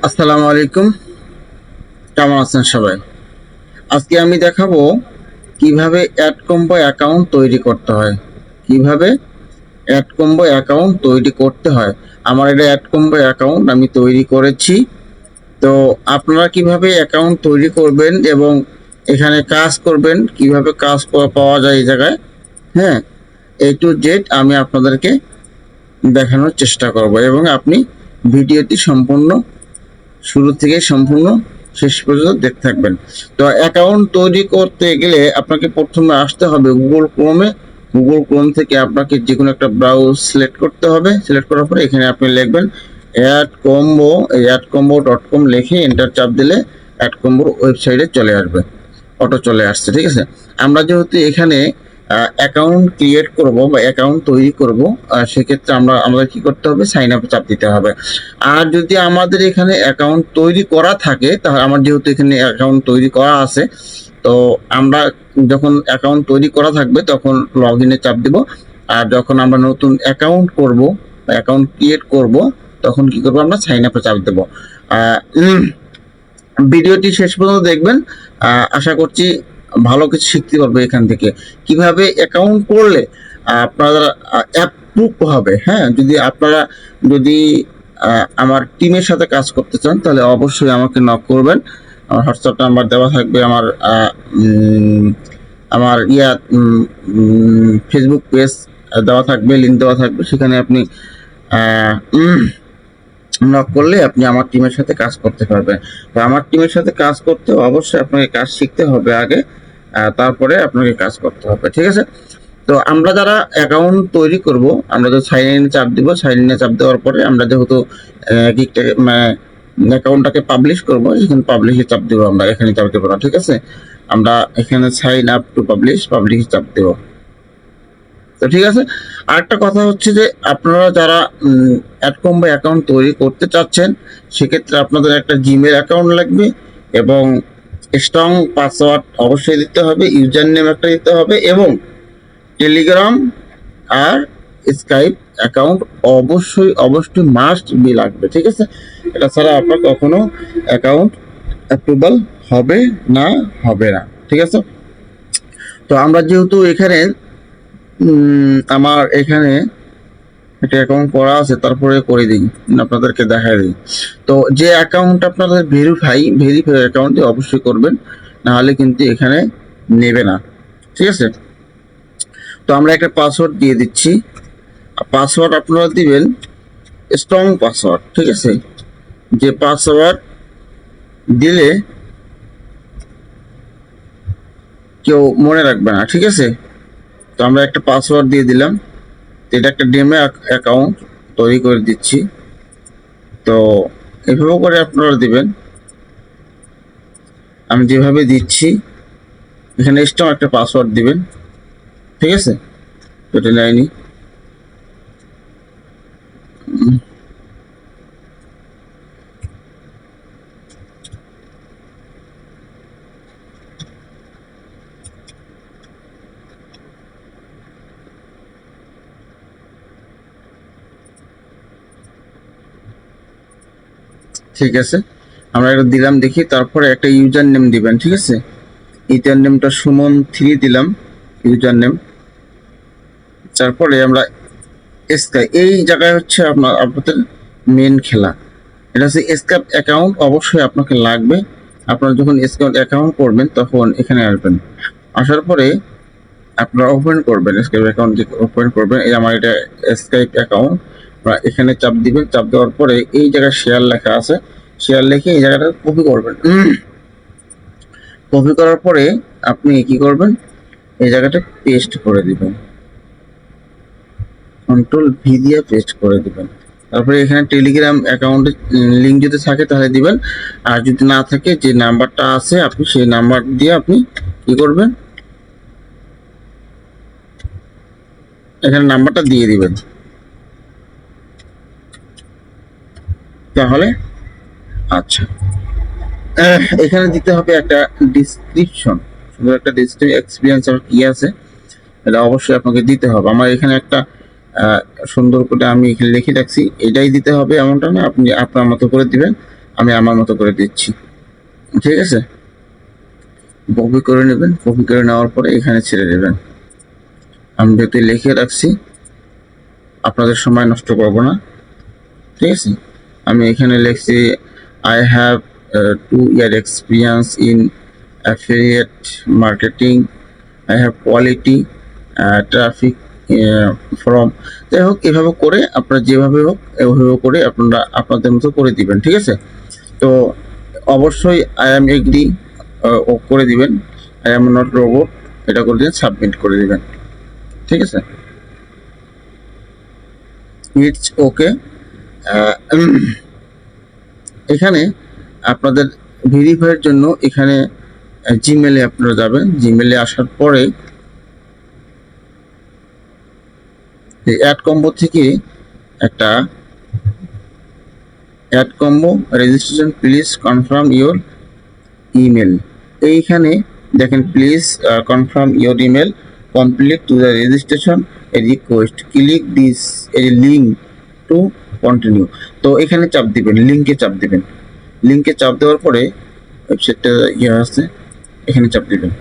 আসসালামু আলাইকুম। কেমন আছেন সবাই? আজকে আমি দেখাবো কিভাবে অ্যাড কম্বো অ্যাকাউন্ট তৈরি করতে হয়। কিভাবে অ্যাড কম্বো অ্যাকাউন্ট তৈরি করতে হয়। আমার এটা অ্যাড কম্বো অ্যাকাউন্ট আমি তৈরি করেছি। তো আপনারা কিভাবে অ্যাকাউন্ট তৈরি করবেন এবং এখানে কাজ করবেন, কিভাবে কাজ পাওয়া যায় এই জায়গায়, হ্যাঁ, A to Z আমি আপনাদেরকে দেখানোর চেষ্টা করব এবং আপনি ভিডিওটি সম্পূর্ণ শুরু থেকে সম্পূর্ণ শেষ পর্যন্ত দেখতে থাকবেন। তো অ্যাকাউন্ট তৈরি করতে গেলে আপনাকে প্রথমে আসতে হবে গুগল ক্রোমে। গুগল ক্রোম থেকে আপনাকে যে কোনো একটা ব্রাউজ সিলেক্ট করতে হবে। সিলেক্ট করার পরে এখানে আপনি লিখবেন adcombo.com লিখে এন্টার চাপ দিলে অ্যাডকম্বোর ওয়েবসাইটে চলে আসবে। অটো চলে আসছে, ঠিক আছে। আমরা যেহেতু এখানে অ্যাকাউন্ট ক্রিয়েট করব বা অ্যাকাউন্ট তৈরি করব, সেক্ষেত্রে আমাদের কি করতে হবে, সাইন আপে চাপ দিতে হবে। আর যদি আমাদের এখানে অ্যাকাউন্ট তৈরি করা থাকে, তাহলে আমার যেহেতু এখানে অ্যাকাউন্ট তৈরি করা আছে, তো আমরা যখন অ্যাকাউন্ট তৈরি করা থাকবে তখন লগ ইনে চাপ দিব। আর যখন আমরা নতুন অ্যাকাউন্ট করব বা অ্যাকাউন্ট ক্রিয়েট করব, তখন কি করবো, আমরা সাইন আপে চাপ দেবো। ভিডিওটি শেষ পর্যন্ত দেখবেন। আশা করছি ভালো কিছু শিখতে পারবে এখান থেকে। কিভাবে অ্যাকাউন্ট করলে আপনারা অ্যাপ্রুভ হবে। হ্যাঁ, যদি আমার টিমের সাথে কাজ করতে চান তাহলে অবশ্যই আমাকে নক করবেন। আমার হোয়াটসঅ্যাপ নাম্বার দেওয়া থাকবে, আমার ফেসবুক পেজ দেওয়া থাকবে, লিঙ্ক দেওয়া থাকবে, সেখানে আপনি নক করলে আপনি আমার টিমের সাথে কাজ করতে পারবেন। তো আমার টিমের সাথে কাজ করতে অবশ্যই আপনাকে কাজ শিখতে হবে আগে, তারপরে আপনাকে কাজ করতে হবে, ঠিক আছে। তো আমরা যারা অ্যাকাউন্ট তৈরি করব, আমরা যে সাইন ইনে চাপ দিব, সাইন ইনে চাপ দেওয়ার পরে আমরা যেহেতু অ্যাকাউন্টটাকে পাবলিশ করব, সেখানে পাবলিশে চাপ দেবো। আমরা এখানে চাপ দেবো না, ঠিক আছে। আমরা এখানে সাইন আপ টু পাবলিশে চাপ দেবো। তো ঠিক আছে। আরেকটা কথা হচ্ছে যে আপনারা যারা অ্যাডকম্বো অ্যাকাউন্ট তৈরি করতে চাচ্ছেন, সেক্ষেত্রে আপনাদের একটা জিমেল অ্যাকাউন্ট লাগবে এবং স্ট্রং পাসওয়ার্ড অবশ্যই দিতে হবে, ইউজার নেম একটা দিতে হবে এবং টেলিগ্রাম আর স্কাইপ অ্যাকাউন্ট অবশ্যই মাস্ট বি লাগবে, ঠিক আছে। এটা ছাড়া আপনার কখনো অ্যাকাউন্ট অ্যাপ্রুভাল হবে না, ঠিক আছে। তো আমরা যেহেতু এখানে আমার এখানে একটা অ্যাকাউন্ট করা আছে, তারপরে করে দিই, আপনাদেরকে দেখাই দিই। তো যে অ্যাকাউন্ট আপনাদের ভেরিফাই অ্যাকাউন্ট অবশ্যই করবেন, নাহলে কিন্তু এখানে নেবে না, ঠিক আছে। তো আমরা একটা পাসওয়ার্ড দিয়ে দিচ্ছি। পাসওয়ার্ড আপনারা দিবেন স্ট্রং পাসওয়ার্ড, ঠিক আছে। যে পাসওয়ার্ড দিলে কেউ মনে রাখবে না, ঠিক আছে। তো আমরা একটা পাসওয়ার্ড দিয়ে দিলাম। এটা একটা ডেমো অ্যাকাউন্ট তৈরি করে দিচ্ছি। তো এভাবে করে আপনারা দিবেন, আমি যেভাবে দিচ্ছি। এখানে স্ট্রং একটা পাসওয়ার্ড দিবেন, ঠিক আছে। এটা লাইনি ঠিক আছে। আমরা এটা দিলাম, দেখি। তারপরে একটা ইউজার নেম দিবেন, ঠিক আছে। ইউজার নেমটা সুমন 3 দিলাম ইউজার নেম। তারপরে আমরা স্কাই, এই জায়গায় হচ্ছে আপনাদের মেন খেলা। এটা হচ্ছে স্কাইপ অ্যাকাউন্ট অবশ্যই আপনাকে লাগবে। আপনারা যখন স্কাইপ অ্যাকাউন্ট করবেন তখন এখানে আসবেন। আসার পরে আপনারা ওপেন করবেন, স্কাইপ অ্যাকাউন্ট ওপেন করবেন। এই আমার এটা স্কাইপ অ্যাকাউন্ট। এখানে চাপ দিবেন। চাপ দেওয়ার পরে এই জায়গায় শেয়ার লেখা আছে, শেয়ার লিখে এই জায়গাটা কপি করবেন। কপি করার পরে আপনি কি করবেন, এই জায়গাটা পেস্ট করে দিবেন, কন্ট্রোল ভি দিয়ে পেস্ট করে দিবেন। তারপরে এখানে টেলিগ্রাম অ্যাকাউন্টের লিঙ্ক যদি থাকে তাহলে দিবেন, আর যদি না থাকে যে নাম্বারটা আছে আপনি সেই নাম্বার দিয়ে আপনি কি করবেন, এখানে নাম্বারটা দিয়ে দিবেন। তাহলে আচ্ছা, এখানে দিতে হবে একটা ডিসক্রিপশন, সুন্দর একটা ডিসক্রিপশন, এক্সপিরিয়েন্স আর কি আছে এটা অবশ্যই আপনাকে দিতে হবে। আমার এখানে একটা সুন্দর করে আমি এখানে লিখে রাখছি, এটাই দিতে হবে এমনটা না, আপনি আপনার মতো করে দিবেন। আমি আমার মতো করে দিচ্ছি, ঠিক আছে। কপি করে নেবেন, কপি করে নেওয়ার পরে এখানে ছেড়ে দেবেন। আমি যদি লিখে রাখছি, আপনাদের সময় নষ্ট করব না, ঠিক আছে। আমি এখানে লিখছি I have 2 year experience in affiliate marketing, I have quality traffic from, যাই হোক এভাবে করে আপনারা যেভাবে হোক এভাবে করে আপনারা আপনাদের মতো করে দিবেন, ঠিক আছে। তো অবশ্যই আই এম এগ্রি করে দিবেন, আই এম নট রোবট এটা করে দিবেন, সাবমিট করে দিবেন, ঠিক আছে। It's okay. এখানে আপনাদের ভেরিফাইয়ের জন্য এখানে জিমেলে আপনারা যাবেন। জিমেলে আসার পরে অ্যাড কম্বো থেকে একটা ad combo registration please confirm your email, এইখানে দেখেন please confirm your email complete to the registration request click this link to continue. তো এখানে চাপ দিবেন, লিঙ্কে চাপ দিবেন। লিঙ্কে চাপ দেওয়ার পরে ওয়েবসাইটটা ইয়ে আছে, এখানে চাপ দিবেন।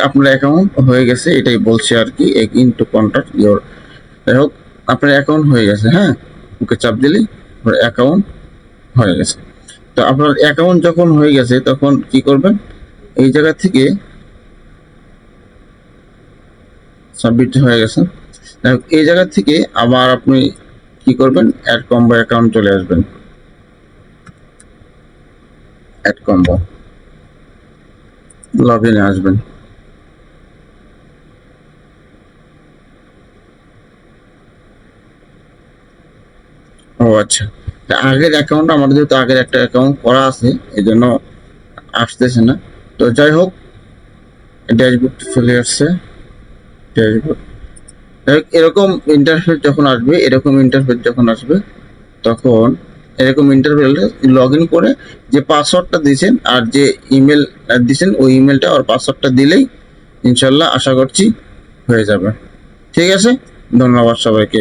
আপনার অ্যাকাউন্ট হয়ে গেছে, এটাই বলছে আর কি, এগিন টু কন্ট্যাক্ট ইওর। যাই হোক আপনার অ্যাকাউন্ট হয়ে গেছে, হ্যাঁ, ওকে চাপ দিলেই আপনার অ্যাকাউন্ট হয়ে গেছে। তো আপনার অ্যাকাউন্ট যখন হয়ে গেছে তখন কি করবেন, এই জায়গা থেকে সাবমিট হয়ে গেছে, এই জায়গা থেকে আবার আপনি কি করবেন, অ্যাড কম্বো অ্যাকাউন্ট চলে আসবেন, অ্যাড কম্বো লগ ইনে আসবেন। ও আচ্ছা, আগের অ্যাকাউন্ট আমাদের যেহেতু আগের একটা অ্যাকাউন্ট করা আছে এই জন্য আসতেছে না। তো যাই হোক ড্যাশবোর্ড চলে আসছে, ড্যাশবোর্ড। এরকম ইন্টারফেস যখন আসবে, এরকম ইন্টারফেস যখন আসবে তখন এরকম ইন্টারফেস লগ ইন করে যে পাসওয়ার্ডটা দিয়েছেন আর যে ইমেল দিয়েছেন ওই ইমেলটা আর পাসওয়ার্ডটা দিলেই ইনশাল্লাহ আশা করছি হয়ে যাবে, ঠিক আছে। ধন্যবাদ সবাইকে।